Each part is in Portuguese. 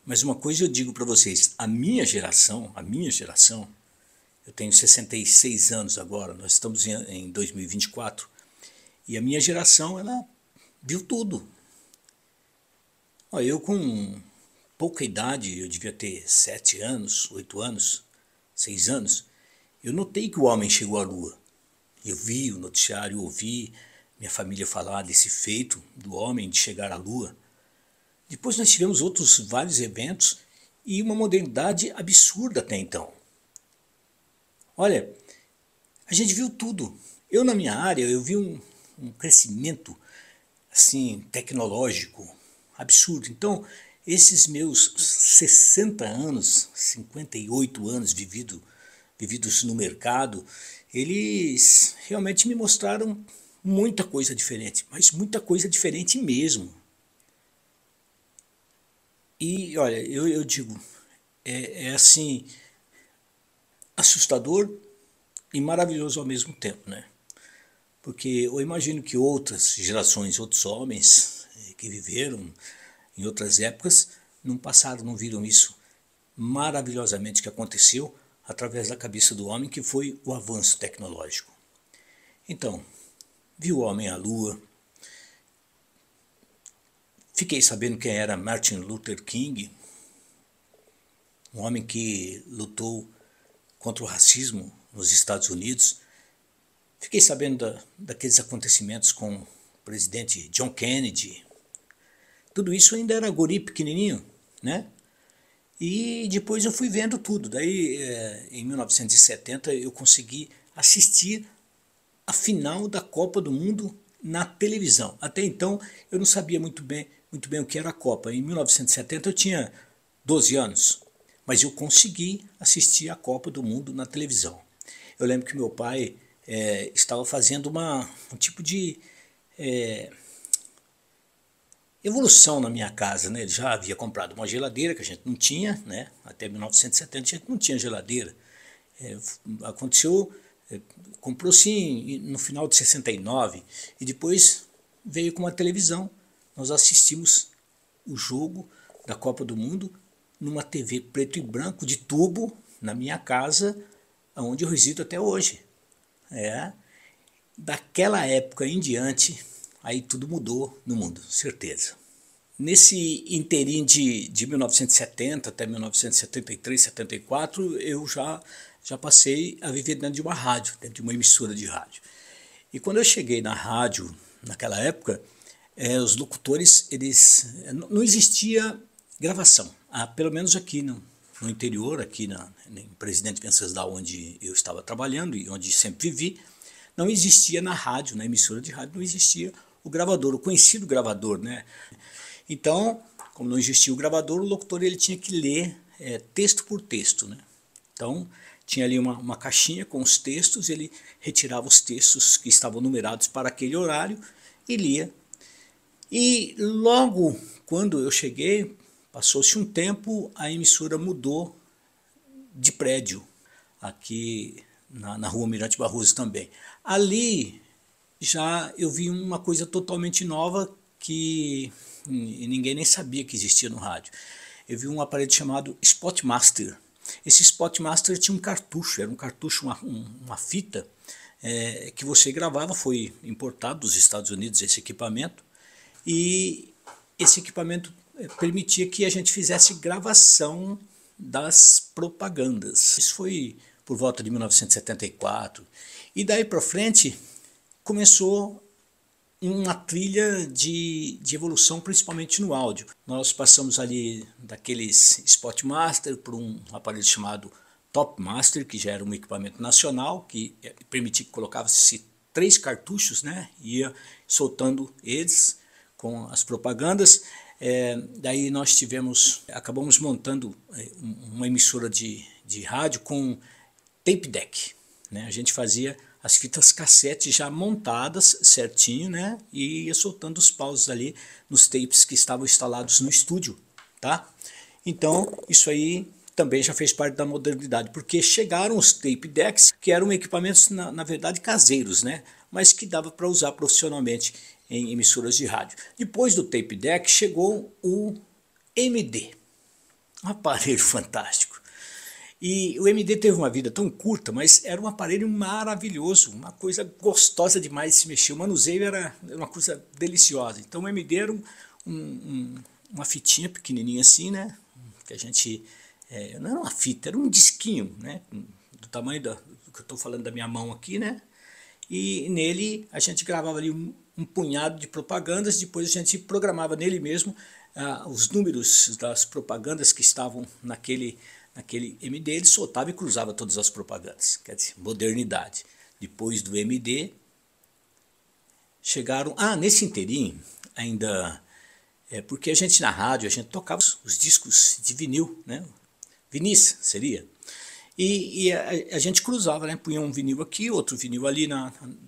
Mas uma coisa eu digo para vocês, a minha geração, eu tenho 66 anos agora, nós estamos em 2024, e a minha geração, ela viu tudo. Ó, eu com pouca idade, eu devia ter 7 anos, 8 anos, 6 anos, eu notei que o homem chegou à Lua. Eu vi o noticiário, ouvi minha família falar desse feito do homem de chegar à Lua. Depois nós tivemos outros vários eventos e uma modernidade absurda até então. Olha, a gente viu tudo. Eu na minha área, eu vi um crescimento assim tecnológico absurdo. Então, esses meus 60 anos, 58 anos vividos no mercado, eles realmente me mostraram muita coisa diferente, mas muita coisa diferente mesmo. E olha, eu digo, é assim, assustador e maravilhoso ao mesmo tempo, né? Porque eu imagino que outras gerações, outros homens que viveram em outras épocas, não passaram, não viram isso maravilhosamente que aconteceu através da cabeça do homem, que foi o avanço tecnológico. Então, vi o homem à lua, fiquei sabendo quem era Martin Luther King, um homem que lutou contra o racismo nos Estados Unidos. Fiquei sabendo daqueles acontecimentos com o presidente John Kennedy. Tudo isso ainda era guri pequenininho, né? E depois eu fui vendo tudo. Daí, em 1970, eu consegui assistir a final da Copa do Mundo na televisão. Até então, eu não sabia muito bem o que era a Copa. Em 1970, eu tinha 12 anos, mas eu consegui assistir a Copa do Mundo na televisão. Eu lembro que meu pai estava fazendo um tipo de evolução na minha casa, né? Ele já havia comprado uma geladeira que a gente não tinha, né? Até 1970 a gente não tinha geladeira. Aconteceu, comprou sim no final de 69 e depois veio com uma televisão. Nós assistimos o jogo da Copa do Mundo numa TV preto e branco de tubo na minha casa, onde eu resido até hoje. Daquela época em diante, aí tudo mudou no mundo, certeza. Nesse interim de 1970 até 1973, 74, eu já passei a viver dentro de uma rádio, dentro de uma emissora de rádio. E quando eu cheguei na rádio, naquela época, os locutores, não existia gravação. Pelo menos aqui no interior, aqui em Presidente Venceslau, onde eu estava trabalhando e onde sempre vivi, não existia na rádio, na emissora de rádio, não existia o gravador, o conhecido gravador, né? Então, como não existia o gravador, o locutor ele tinha que ler texto por texto, né? Então, tinha ali uma caixinha com os textos, ele retirava os textos que estavam numerados para aquele horário e lia. E logo quando eu cheguei, passou-se um tempo, a emissora mudou de prédio, aqui na rua Mirante Barroso também. Ali já eu vi uma coisa totalmente nova que ninguém nem sabia que existia no rádio. Eu vi um aparelho chamado Spotmaster. Esse Spotmaster tinha um cartucho, era um cartucho, uma fita que você gravava, foi importado dos Estados Unidos esse equipamento, e esse equipamento permitia que a gente fizesse gravação das propagandas. Isso foi por volta de 1974. E daí para frente começou uma trilha de evolução, principalmente no áudio. Nós passamos ali daqueles Spotmaster por um aparelho chamado Topmaster, que já era um equipamento nacional, que permitia que colocasse 3 cartuchos, né? Ia soltando eles com as propagandas. Daí nós acabamos montando uma emissora de rádio com tape deck, né? A gente fazia as fitas cassete já montadas certinho, né? E ia soltando os pausos ali nos tapes que estavam instalados no estúdio, tá? Então isso aí também já fez parte da modernidade, porque chegaram os tape decks, que eram equipamentos na verdade caseiros, né? Mas que dava para usar profissionalmente em emissoras de rádio. Depois do tape deck chegou o MD. um aparelho fantástico. E o MD teve uma vida tão curta, mas era um aparelho maravilhoso, uma coisa gostosa demais de se mexer. O manuseio era uma coisa deliciosa. Então o MD era uma fitinha pequenininha assim, né? Que a gente... não era uma fita, era um disquinho, né? Do tamanho do que eu estou falando da minha mão aqui, né? E nele a gente gravava ali um punhado de propagandas, depois a gente programava nele mesmo os números das propagandas que estavam naquele MD, ele soltava e cruzava todas as propagandas, quer dizer, modernidade. Depois do MD, chegaram... nesse inteirinho, ainda... porque a gente na rádio, a gente tocava os discos de vinil, né? Vinis seria. E a gente cruzava, né? Punha um vinil aqui, outro vinil ali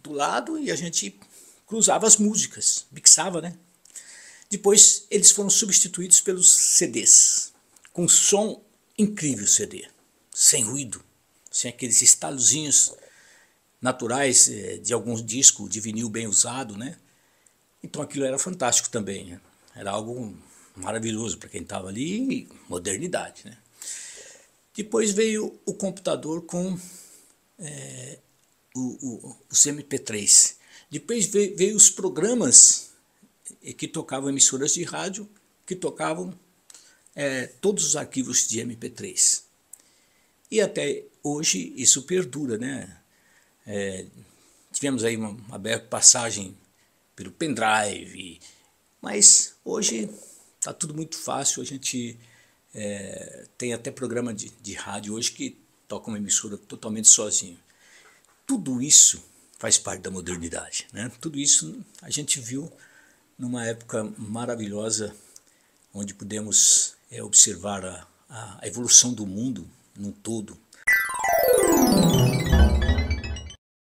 do lado, e a gente cruzava as músicas, mixava, né? Depois eles foram substituídos pelos CDs, com som incrível CD, sem ruído, sem aqueles estalozinhos naturais de algum disco de vinil bem usado, né? Então aquilo era fantástico também, né? Era algo maravilhoso para quem estava ali, modernidade, né? Depois veio o computador com os MP3. Depois veio os programas que tocavam emissoras de rádio, que tocavam todos os arquivos de MP3. E até hoje isso perdura, né? Tivemos aí uma breve passagem pelo pendrive, mas hoje está tudo muito fácil. A gente tem até programa de rádio hoje que toca uma emissora totalmente sozinho. Tudo isso faz parte da modernidade, né? Tudo isso a gente viu numa época maravilhosa, onde pudemos observar a evolução do mundo num todo,